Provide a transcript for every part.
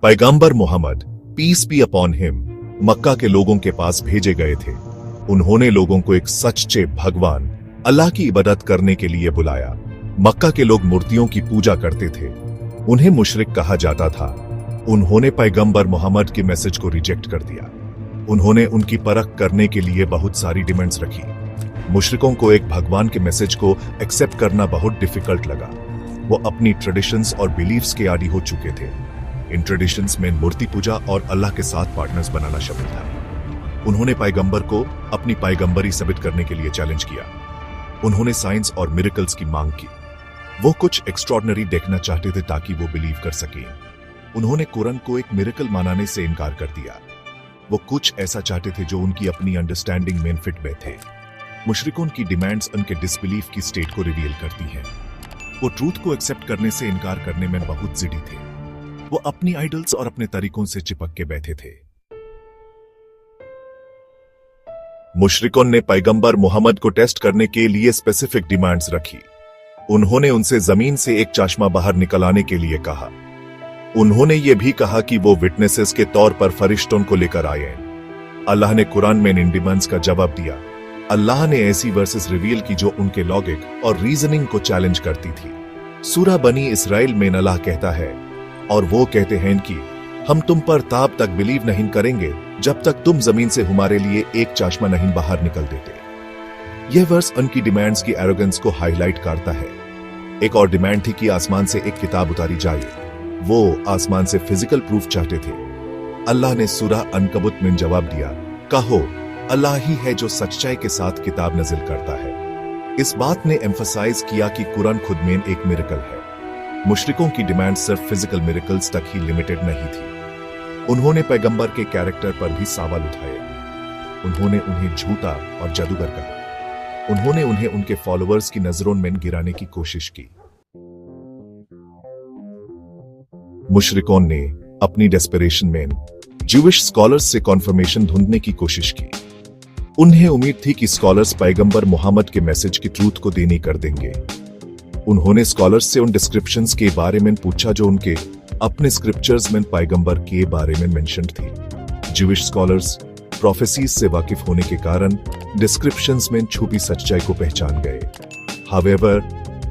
पैगंबर Muhammad peace be upon him Mecca के लोगों के पास भेजे गए थे। उन्होंने लोगों को एक सच्चे भगवान अल्लाह की इबादत करने के लिए बुलाया। मक्का के लोग मूर्तियों की पूजा करते थे, उन्हें मुशरिक कहा जाता था। उन्होंने पैगंबर मोहम्मद के मैसेज को रिजेक्ट कर दिया। उन्होंने उनकी परख करने के लिए बहुत सारी डिमांड्स रखी। मुशरिकों को एक भगवान के मैसेज को एक्सेप्ट करना बहुत डिफिकल्ट लगा। वो अपनी ट्रेडिशंस और बिलीव्स के आदी हो चुके थे। इन ट्रेडिशंस में मूर्ति पूजा और अल्लाह के साथ पार्टनर्स बनाना शामिल था। उन्होंने पैगंबर को अपनी पैगंबरी साबित करने के लिए चैलेंज किया। उन्होंने साइंस और मिरेकल्स की मांग की। वो कुछ एक्स्ट्रॉर्डिनरी देखना चाहते थे ताकि वो बिलीव कर सकें। उन्होंने कुरान को एक मिरेकल मानने से इनकार कर दिया। वो कुछ ऐसा चाहते थे जो उनकी अपनी अंडरस्टैंडिंग में फिट में थे। मुशरिकों की डिमांड्स उनके डिसबिलीफ की स्टेट को रिवील करती हैं। वो ट्रूथ को एक्सेप्ट करने से इनकार करने में बहुत जिद्दी थे। वो अपनी आइडल्स और अपने तरीकों से चिपक के बैठे थे। मुशरिकों ने पैगंबर मोहम्मद को टेस्ट करने के लिए स्पेसिफिक डिमांड्स रखी। उन्होंने उनसे जमीन से एक चश्मा बाहर निकल आने के लिए कहा। उन्होंने ये भी कहा कि वो विटनेसेस के तौर पर फरिश्तों को लेकर आए। अल्लाह ने कुरान में इन डिमांड्स का जवाब दिया। अल्लाह ने ऐसी वर्सेस रिवील की जो उनके लॉजिक और रीजनिंग को चैलेंज करती थी। सूरा बनी इसराइल में अल्लाह कहता है, और वो कहते हैं कि हम तुम पर ताब तक बिलीव नहीं करेंगे जब तक तुम जमीन से हमारे लिए एक चश्मा नहीं बाहर निकल देते। यह वर्स उनकी डिमांड्स की एरोगेंस को हाईलाइट करता है। एक और डिमांड थी कि आसमान से एक किताब उतारी जाए। वो आसमान से फिजिकल प्रूफ चाहते थे। अल्लाह ने सूरा अनकबूत में जवाब दिया, कहो अल्लाह ही है जो सच्चाई के साथ किताब नाजिल करता है। इस बात ने एम्फसाइज किया कि कुरान खुद में एक मिरेकल है। मुशरिकों की डिमांड सिर्फ फिजिकल मिरेकल्स तक ही लिमिटेड नहीं थी। उन्होंने पैगंबर के कैरेक्टर पर भी सवाल उठाए। उन्होंने उन्हें झूठा और जादूगर कहा। उन्होंने उन्हें उनके फॉलोअर्स की नजरों में गिराने की कोशिश की। मुशरिकों ने अपनी डेस्परेशन में ज्यूइश स्कॉलर्स से कॉन्फर्मेशन ढूंढने की कोशिश की। उन्हें उम्मीद थी कि स्कॉलर्स पैगंबर मोहम्मद के मैसेज की ट्रूथ को देनी कर देंगे। उन्होंने स्कॉलर्स से उन डिस्क्रिप्शंस के बारे में पूछा जो उनके अपने स्क्रिप्चर्स में पैगंबर के बारे में मेंशन थी। ज्यूइश स्कॉलर्स प्रोफेसीज से वाकिफ होने के कारण डिस्क्रिप्शंस में छुपी सच्चाई को पहचान गए। हावेवर,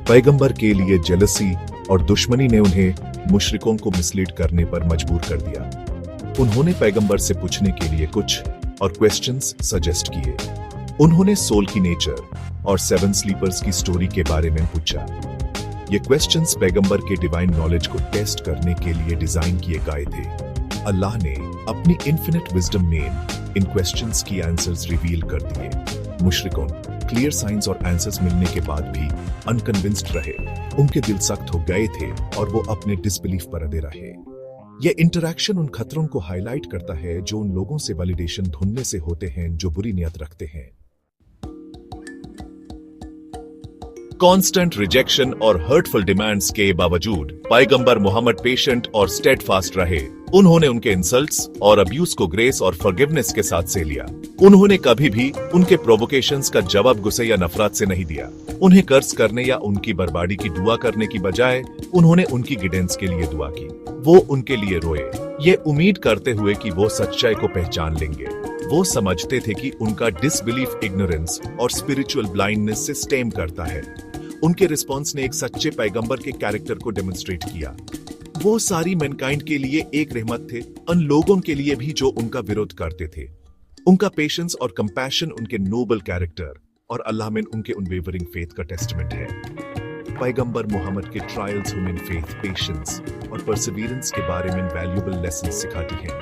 पैगंबर के लिए जेलसी और दुश्मनी ने उन्हें मुशरिकों को मिसलीड करने पर मजबूर कर दिया। उन्होंने पैगंबर से पूछने के लिए कुछ और क्वेश्चंस सजेस्ट किए। उन्होंने सोल की नेचर और 7 स्लीपर्स की स्टोरी के बारे में पूछा। ये क्वेश्चंस पैगंबर के डिवाइन नॉलेज को टेस्ट करने के लिए डिजाइन किए गए थे। अल्लाह ने अपनी इन्फिनिट विजडम में इन क्वेश्चंस की आंसर्स रिवील कर दिए। मुशरिकों क्लियर साइंस और आंसर्स मिलने के बाद भी अनकन्विंस्ड रहे। उनके दिल सख्त हो गए थे और वो अपने डिसबिलीफ पर अड़े रहे। यह इंटरैक्शन उन खतरों को हाईलाइट करता है जो उन लोगों से वैलिडेशन ढूंढने से होते हैं जो बुरी नियत रखते हैं। कांस्टेंट रिजेक्शन और हर्टफुल डिमांड्स के बावजूद पैगंबर मोहम्मद पेशेंट और स्टेडफास्ट रहे। उन्होंने उनके इंसल्ट्स और अब्यूज को ग्रेस और फॉरगिवनेस के साथ से लिया। उन्होंने कभी भी उनके प्रोवोकेशंस का जवाब गुस्से या नफरत से नहीं दिया। उन्हें कर्ज करने या उनकी बर्बादी की दुआ करने की बजाय उन्होंने उनकी गाइडेंस के लिए दुआ की। वो उनके लिए रोए, ये उम्मीद करते हुए कि वो सच्चाई को पहचान लेंगे। वो समझते थे कि उनका डिसबिलीफ इग्नोरेंस और स्पिरिचुअल ब्लाइंडनेस से स्टेम करता है। उनके रिस्पॉन्स ने एक सच्चे पैगंबर के कैरेक्टर को डेमोन्स्ट्रेट किया। वो सारी मैनकाइंड के लिए एक रहमत थे, उन लोगों के लिए भी जो उनका विरोध करते थे। उनका पेशेंस और कंपैशन उनके नोबल कैरेक्टर और अल्लाह में उनके अनवेवरिंग फेथ का टेस्टमेंट है। पैगंबर मोहम्मद के ट्रायल्स ह्यूमन फेथ, पेशेंस और परसिवियरेंस के बारे में वैल्यूएबल लेसन सिखाती हैं।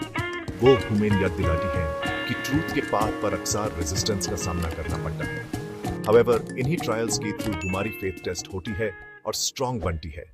वो हमें याद दिलाती हैं कि ट्रूथ के पाथ पर अक्सर रेजिस्टेंस का सामना करना पड़ता है। हावेवर, इन्हीं ट्रायल्स के थ्रू हमारी फेथ टेस्ट होती है और स्ट्रांग बनती है।